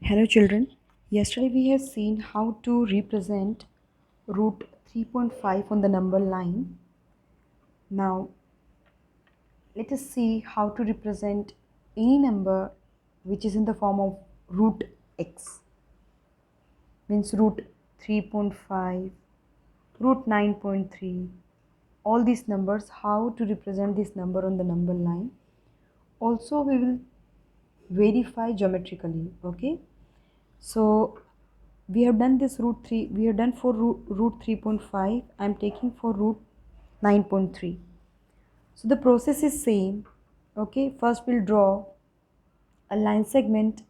Hello children, yesterday we have seen how to represent root 3.5 on the number line. Now let us see how to represent any number which is in the form of root x, means root 3.5, root 9.3, all these numbers, how to represent this number on the number line. Also we will verify geometrically, okay? So we have done this root 3, we have done for root 3.5, I am taking for root 9.3. So the process is same, okay? First we'll draw a line segment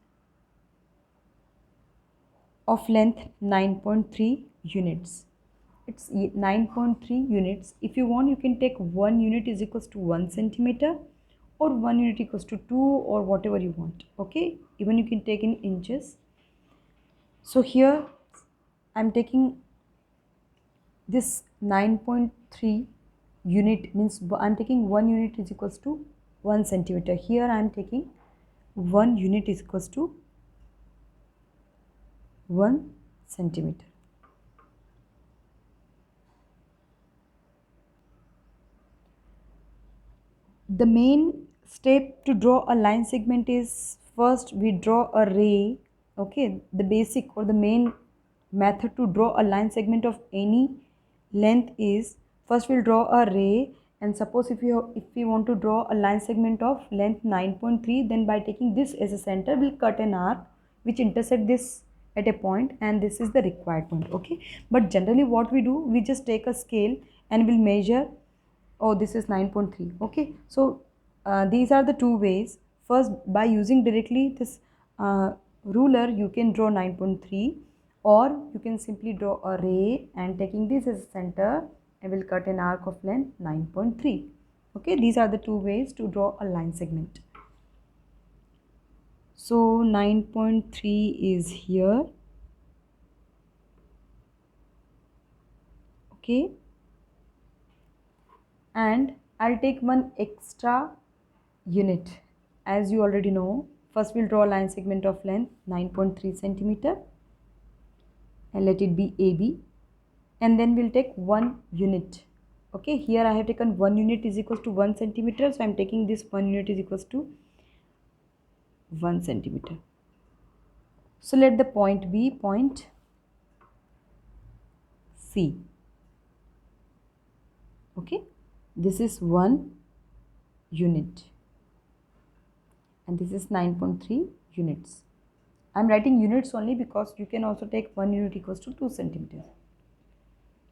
of length 9.3 units. It's 9.3 units. If you want, you can take 1 unit is equals to 1 centimeter or 1 unit equals to 2 or whatever you want, okay? Even you can take in inches. So here I'm taking this 9.3 unit, means I'm taking 1 unit is equals to 1 centimeter. Here I am taking 1 unit is equals to 1 centimeter. The main step to draw a line segment is first we draw a ray, okay? The basic or the main method to draw a line segment of any length is first we'll draw a ray, and suppose if we want to draw a line segment of length 9.3, then by taking this as a center we'll cut an arc which intersect this at a point, and this is the required point, okay? But generally what we do, we just take a scale and we'll measure. Oh, this is 9.3, okay? So these are the two ways. First, by using directly this ruler, you can draw 9.3, or you can simply draw a ray and taking this as a center and will cut an arc of length 9.3. Okay, these are the two ways to draw a line segment. So 9.3 is here, okay? And I'll take one extra unit. As you already know, first we'll draw a line segment of length 9.3 centimeter and let it be AB, and then we'll take 1 unit. Okay, here I have taken 1 unit is equals to 1 centimeter, so I'm taking this 1 unit is equals to 1 centimeter. So let the point be point C. Okay, this is 1 unit and this is 9.3 units. I'm writing units only because you can also take 1 unit equals to 2 centimeters.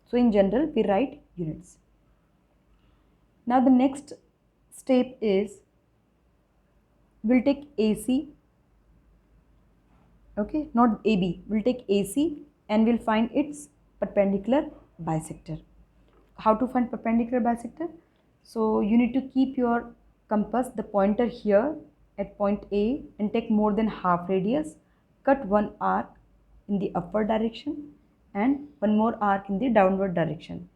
So in general, we write units. Now the next step is we'll take AC, okay, not AB, we'll take AC and we'll find its perpendicular bisector. How to find perpendicular bisector? So you need to keep your compass, the pointer here at point A, and take more than half radius, cut one arc in the upward direction and one more arc in the downward direction,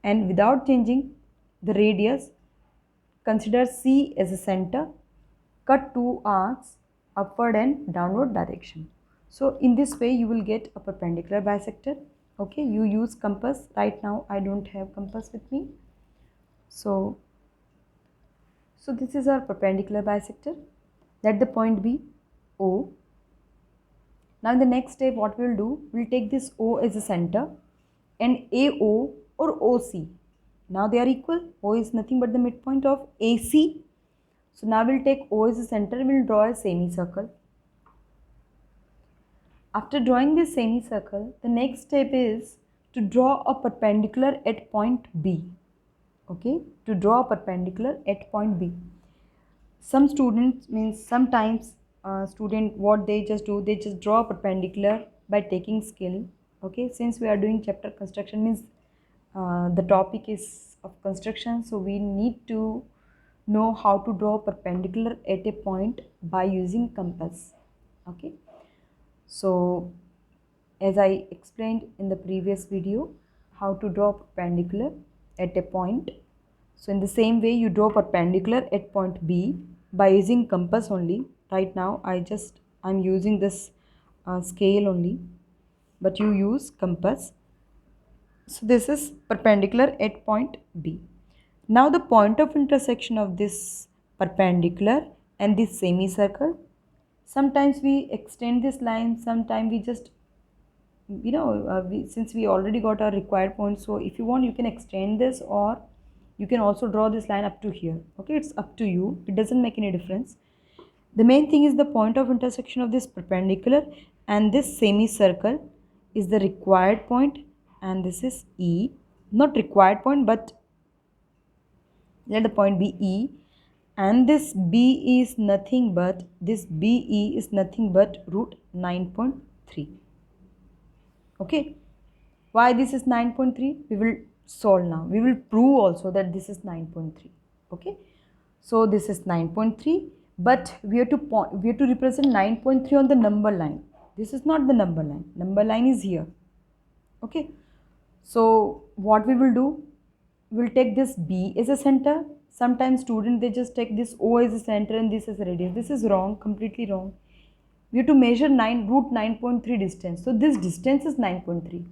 and without changing the radius, consider C as a center, cut two arcs upward and downward direction. So in this way you will get a perpendicular bisector. Okay, you use compass. Right now I don't have compass with me. So this is our perpendicular bisector. Let the point be O. Now in the next step what we will do, we will take this O as a center and AO or OC. Now they are equal. O is nothing but the midpoint of AC. So now we will take O as a center, we will draw a semicircle. After drawing this semicircle, the next step is to draw a perpendicular at point B. Okay, to draw a perpendicular at point B. Some students, means sometimes student, what they just do, they just draw a perpendicular by taking scale. Okay, since we are doing chapter construction, means the topic is of construction, so we need to know how to draw perpendicular at a point by using compass. Okay, so as I explained in the previous video how to draw perpendicular at a point, so in the same way you draw perpendicular at point B by using compass only. Right now I'm using this scale only, but you use compass. So this is perpendicular at point B. Now the point of intersection of this perpendicular and this semicircle, sometimes we extend this line, sometimes we just, since we already got our required point, so if you want you can extend this, or you can also draw this line up to here. Okay, it's up to you, it doesn't make any difference. The main thing is the point of intersection of this perpendicular and this semicircle is the required point, and this is E. Not required point, but let the point be E, and this B is nothing but, this BE is nothing but root 9.3. Okay, why this is 9.3? We will solve now. We will prove also that this is 9.3. Okay, so this is 9.3, but we have to represent 9.3 on the number line. This is not the number line. Number line is here. Okay, so what we will do, we will take this B as a center. Sometimes students, they just take this O as a center and this as a radius. This is wrong, completely wrong. We have to measure root 9.3 distance. So this distance is 9.3.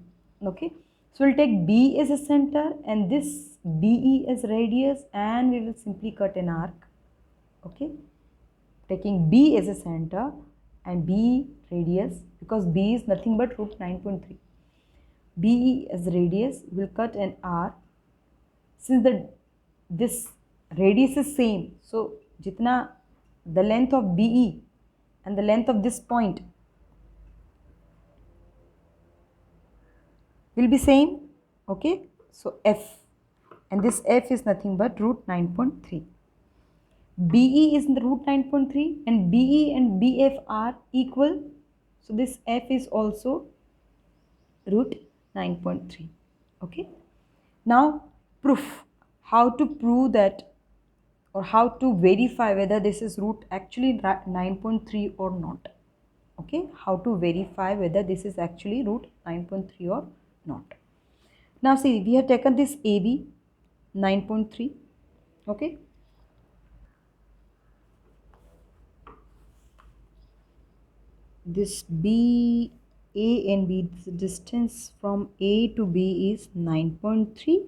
Okay, so we'll take B as a center and this BE as radius, and we will simply cut an arc. Okay, taking B as a center and B radius, because B is nothing but root 9.3. BE as radius, will cut an arc. Since this radius is same, so jitna the length of BE and the length of this point will be same. Okay, so F, and this F is nothing but root 9.3. BE is in the root 9.3 and BE and BF are equal, so this F is also root 9.3. Okay, now proof. How to prove that, or how to verify whether this is root actually 9.3 or not. Okay, how to verify whether this is actually root 9.3 or not. Now see, we have taken this AB 9.3. Okay, this B, A and B, the distance from A to B is 9.3,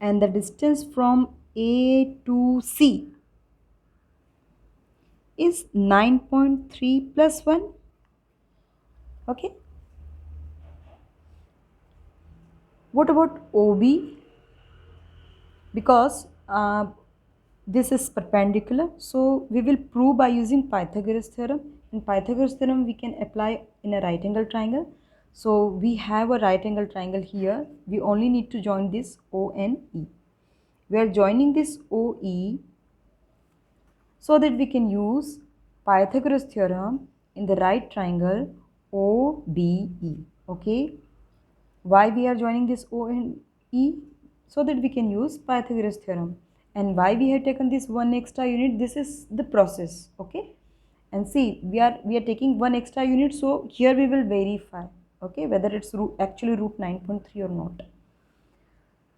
and the distance from A to C is 9.3 plus 1. Okay, what about OB? Because this is perpendicular, so we will prove by using Pythagoras theorem. In Pythagoras theorem we can apply in a right angle triangle. So we have a right angle triangle here, we only need to join this O and E. We are joining this OE so that we can use Pythagoras theorem in the right triangle OBE. Okay, why we are joining this O and E? So that we can use Pythagoras theorem. And why we have taken this one extra unit? This is the process. Okay, and see, we are taking one extra unit, so here we will verify, okay, whether it's actually root 9.3 or not.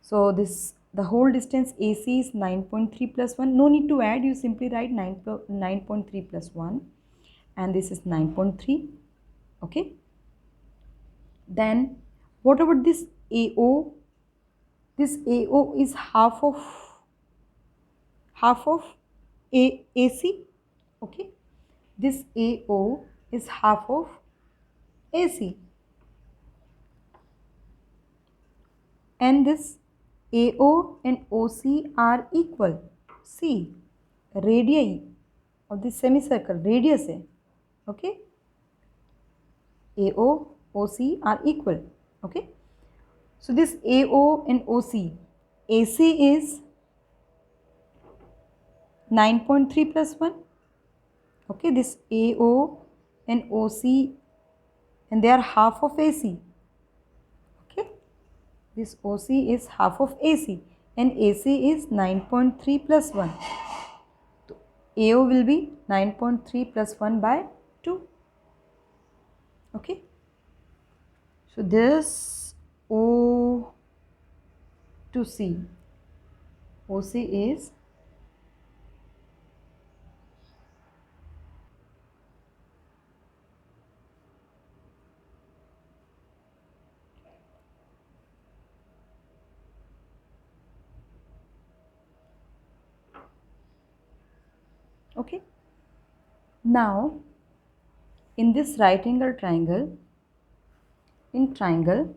So this, the whole distance AC is 9.3 plus 1. No need to add, you simply write 9.3 plus 1, and this is 9.3. Okay, then what about this AO? This AO is half of AC. Okay, this AO is half of AC, and this AO and OC are equal. See, radii of this semicircle, radius है. Okay, AO, OC are equal. Okay, so this AO and OC, AC is 9.3 plus 1. Okay, this AO and OC, and they are half of AC. Okay, this OC is half of AC and AC is 9.3 plus 1. So AO will be 9.3 plus 1 by 2. Okay, so this O to C, OC is Okay. Now in this right angle triangle, in triangle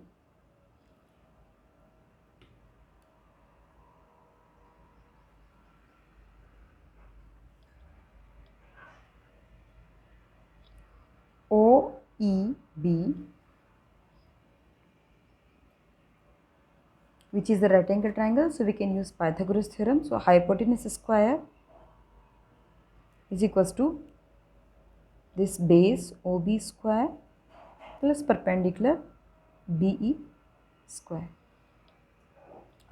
OEB, which is the right angle triangle, so we can use Pythagoras theorem. So hypotenuse square is equals to this base OB square plus perpendicular BE square.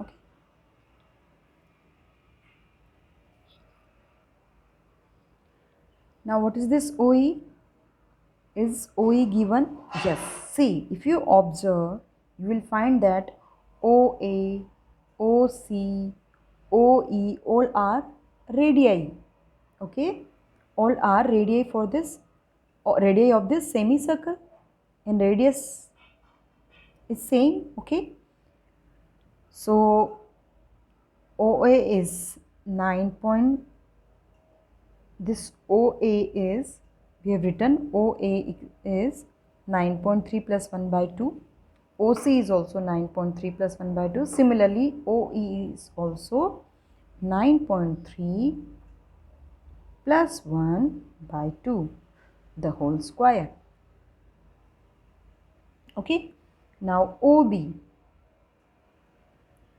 Okay. Now what is this OE? Is OE given? Yes. See, if you observe, you will find that OA, OC, OE all are radii. Okay, all are radii for this, radii of this semicircle, and radius is same. Okay, so OA is 9 point, this OA is, we have written OA is 9.3 plus 1 by 2. OC is also 9.3 plus 1 by 2. Similarly, OE is also 9.3 plus 1 by 2, the whole square. Okay. Now OB.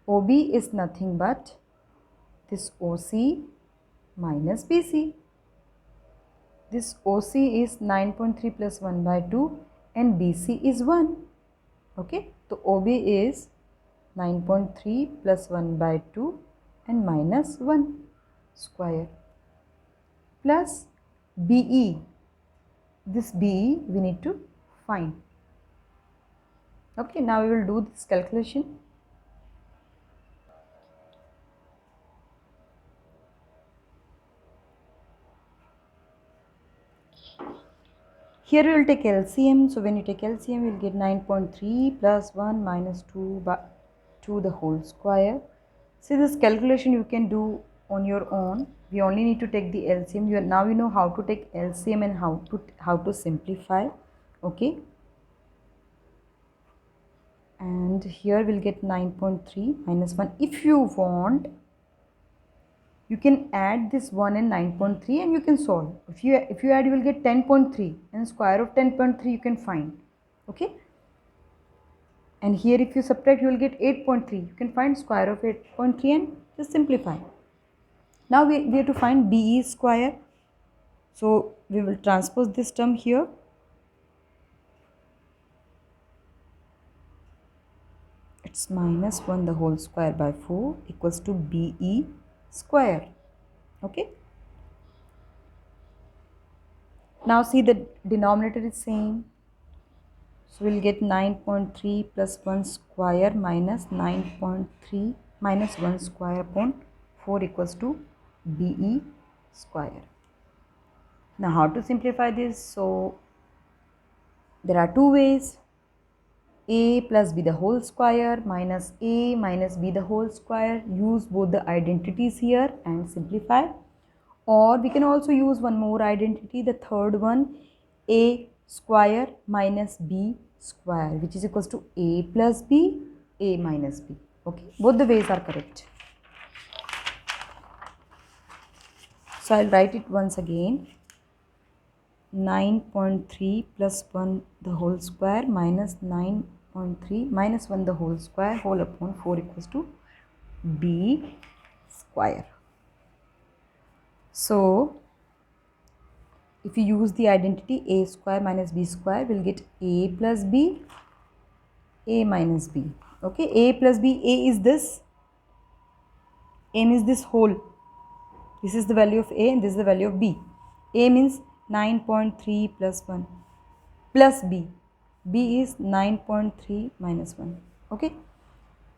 OB is nothing but this OC minus BC. This OC is 9.3 plus 1 by 2 and BC is 1. Okay. So OB is 9.3 plus 1 by 2 and minus 1 square plus BE. This BE we need to find. Okay. Now we will do this calculation. Here we will take LCM. So when you take LCM, you will get 9.3 plus 1 minus 2 by 2 the whole square. See, this calculation you can do on your own. We only need to take the LCM. Now you know how to take LCM and how to simplify. Okay. And here we'll get 9.3 minus 1. If you want, you can add this 1 and 9.3 and you can solve. If you add, you will get 10.3 and square of 10.3 you can find. Okay. And here if you subtract, you will get 8.3. You can find square of 8.3 and just simplify. Now we have to find BE square. So we will transpose this term here. It's minus 1 the whole square by 4 equals to BE square. Okay. Now see, the denominator is same. So we'll get 9.3 plus 1 square minus 9.3 minus 1 square upon 4 equals to BE square. Now how to simplify this? So there are two ways. A plus B the whole square minus A minus B the whole square. Use both the identities here and simplify. Or we can also use one more identity, the third one, A square minus B square, which is equals to A plus B, A minus B. Okay, both the ways are correct. So I'll write it once again. 9.3 plus 1 the whole square minus 9.3 minus 1 the whole square whole upon 4 equals to B square. So if you use the identity A square minus B square, we'll get A plus B, A minus B. Okay, A plus B, A is this, M is this whole. This is the value of A and this is the value of B. A means 9.3 plus 1 plus B. B is 9.3 minus 1. Okay,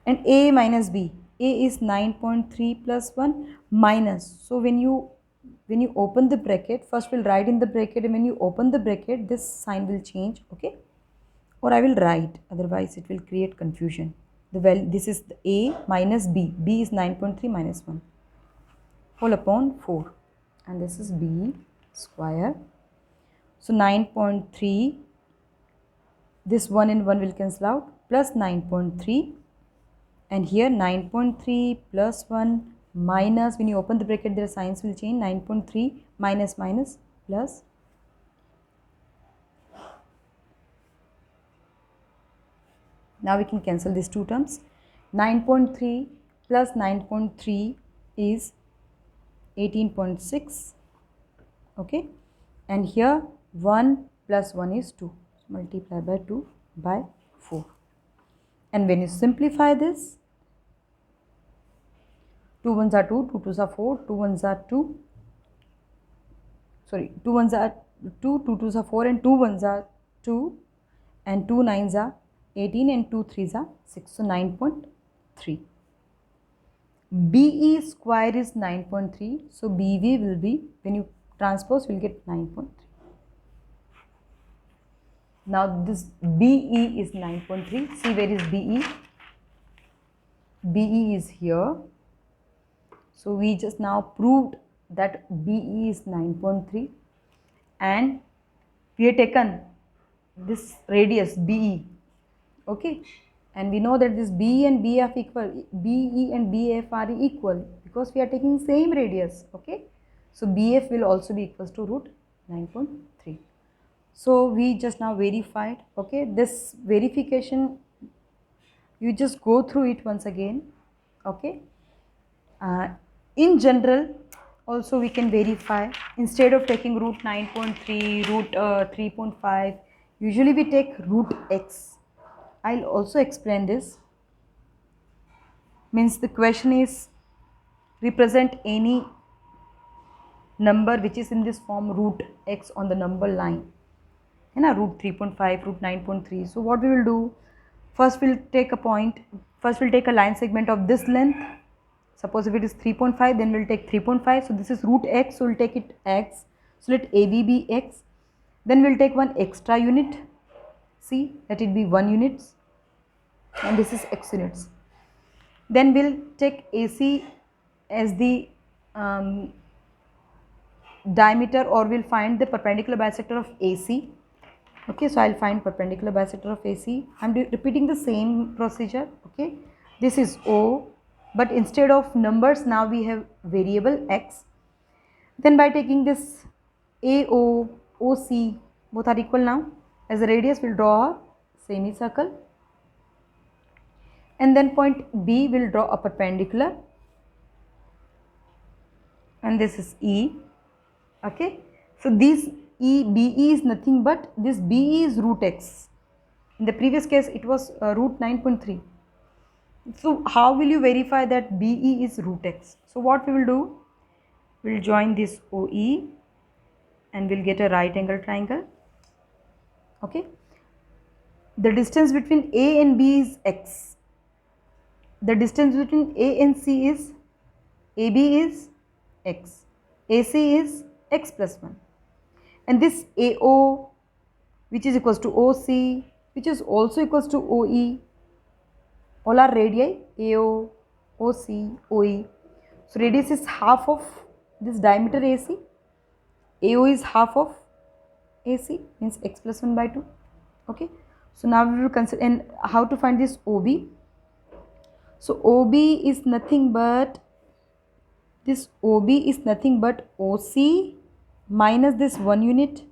and A minus B. A is 9.3 plus 1 minus. So when you open the bracket, first we'll write in the bracket, and when you open the bracket, this sign will change. Okay, or I will write, otherwise it will create confusion. The value, this is A minus B. B is 9.3 minus 1 whole upon 4. and this is b square. So 9.3, this 1 and 1 will cancel out, plus 9.3, and here 9.3 plus 1 minus, when you open the bracket their signs will change, 9.3 minus minus plus. Now we can cancel these two terms. 9.3 plus 9.3 is 18.6. Okay, and here 1 plus 1 is 2. So multiply by 2 by 4. And when you simplify this, 2 ones are 2, 2 twos are 4, 2 ones are 2. Sorry, 2 ones are 2, 2 twos are 4, and 2 ones are 2, and 2 nines are 18, and 2 threes are 6. So 9.3. BE square is 9.3. So BV will be, when you transpose, you will get 9.3. Now this BE is 9.3. See, where is BE? BE is here. So we just now proved that BE is 9.3, and we have taken this radius BE. Okay, and we know that this BE and BF equal, BE and BF are equal because we are taking same radius. Okay, so BF will also be equals to root 9.3. So we just now verified. Okay, this verification, you just go through it once again. Okay, in general also we can verify, instead of taking root 9.3, root 3.5, usually we take root x. I'll also explain this. Means the question is, represent any number which is in this form root x on the number line, root 3.5, root 9.3. So what we will do, first we'll take a point, first we'll take a line segment of this length. Suppose if it is 3.5, then we'll take 3.5. So this is root x, so we'll take it x. So let AB be x. Then we'll take one extra unit. See, let it be 1 units. And this is x units. Then we'll take AC as the diameter, or we'll find the perpendicular bisector of AC. Okay, so I'll find perpendicular bisector of AC. I'm repeating the same procedure. Okay, this is O, but instead of numbers now we have variable x. Then by taking this AO, OC, both are equal now. As a radius, we'll draw a semicircle, and then point B will draw a perpendicular, and this is E. Okay, so this BE is nothing but this BE is root x. In the previous case it was root 9.3. So how will you verify that BE is root x? So what we will do, we'll join this OE and we'll get a right angle triangle. Okay, the distance between A and B is x. The distance between A and C is, AB is x, AC is x plus 1, and this AO, which is equals to OC, which is also equals to OE, all are radii, AO, OC, OE. So radius is half of this diameter AC, AO is half of AC, means x plus 1 by 2. Okay, so now we will consider, and how to find this OB. So OB is nothing but, this OB is nothing but OC minus this 1 unit,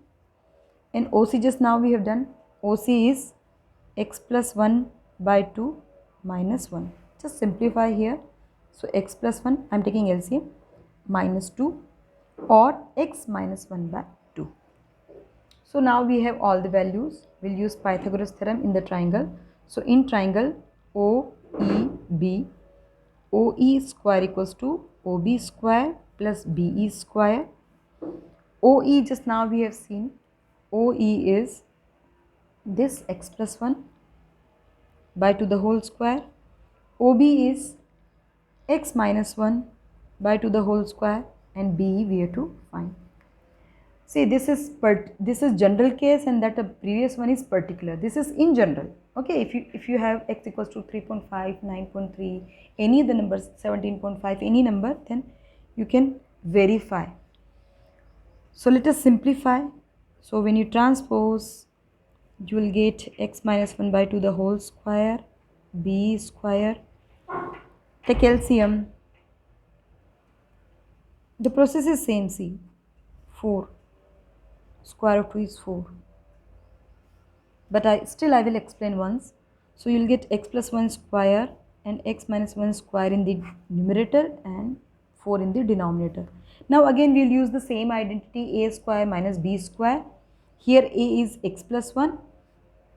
and OC just now we have done, OC is x plus 1 by 2 minus 1. Just simplify here. So x plus 1, I am taking LCM, minus 2, or x minus 1 by 2. So now we have all the values. We'll use Pythagoras theorem in the triangle. So in triangle OEB, OE square equals to OB square plus BE square. OE just now we have seen, OE is this x plus 1 by 2 the whole square. OB is x minus 1 by 2 the whole square, and BE we have to find. See, this is general case, and that the previous one is particular. This is in general. Okay, if you have x equals to 3.5, 9.3, any of the numbers, 17.5, any number, then you can verify. So let us simplify. So when you transpose, you will get x minus 1 by 2 the whole square, b square. Take LCM. The process is same, see. 4. Square of 2 is 4. But I will explain once. So you'll get x plus 1 square and x minus 1 square in the numerator and 4 in the denominator. Now again we will use the same identity, a square minus b square. Here a is x plus 1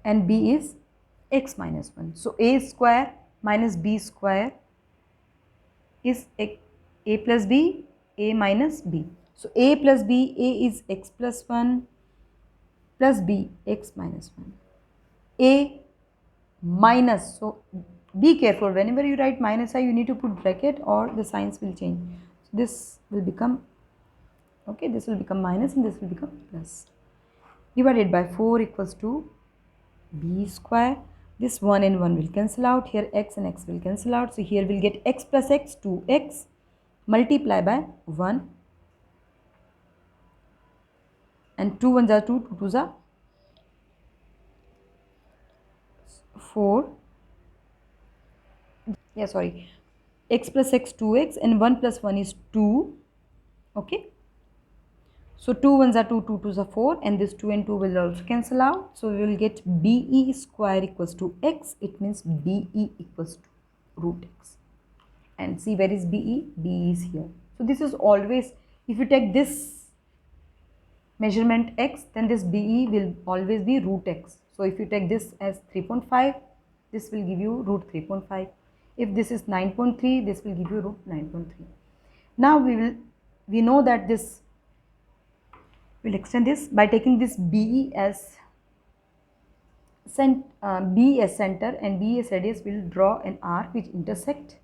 and b is x minus 1. So a square minus b square is a plus b, a minus b. So a plus b, a is x plus 1 plus b, x minus 1. A minus, so be careful, whenever you write minus I you need to put bracket or the signs will change. So this will become, okay, this will become minus and this will become plus, divided by 4 equals to b square. This 1 and 1 will cancel out, here x and x will cancel out, so here we'll get x plus x, 2x, multiply by 1 and 2 1s are 2, 2 2s are 4, yeah sorry, x plus x 2x and 1 plus 1 is 2, okay. So 2 1s are 2, 2 2s are 4 and this 2 and 2 will also cancel out. So we will get BE square equals to x. It means BE equals to root x. And see where is BE? BE is here. So this is always, if you take this measurement x, then this BE will always be root x. So if you take this as 3.5, this will give you root 3.5. If this is 9.3, this will give you root 9.3. Now we know that this, we'll extend this by taking this BE as B as center and B as radius. Will draw an arc which intersect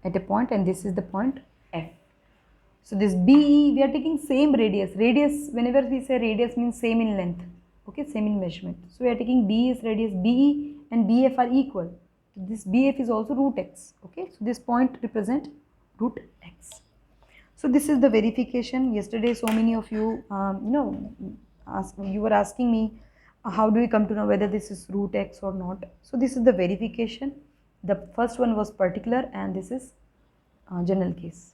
at a point, and this is the point F. So this BE, we are taking same radius. Radius, whenever we say radius, means same in length, okay, same in measurement. So we are taking B as radius, BE and BF are equal. This BF is also root x, okay. So this point represent root x. So this is the verification. Yesterday so many of you you were asking me how do we come to know whether this is root x or not. So this is the verification. The first one was particular and this is general case.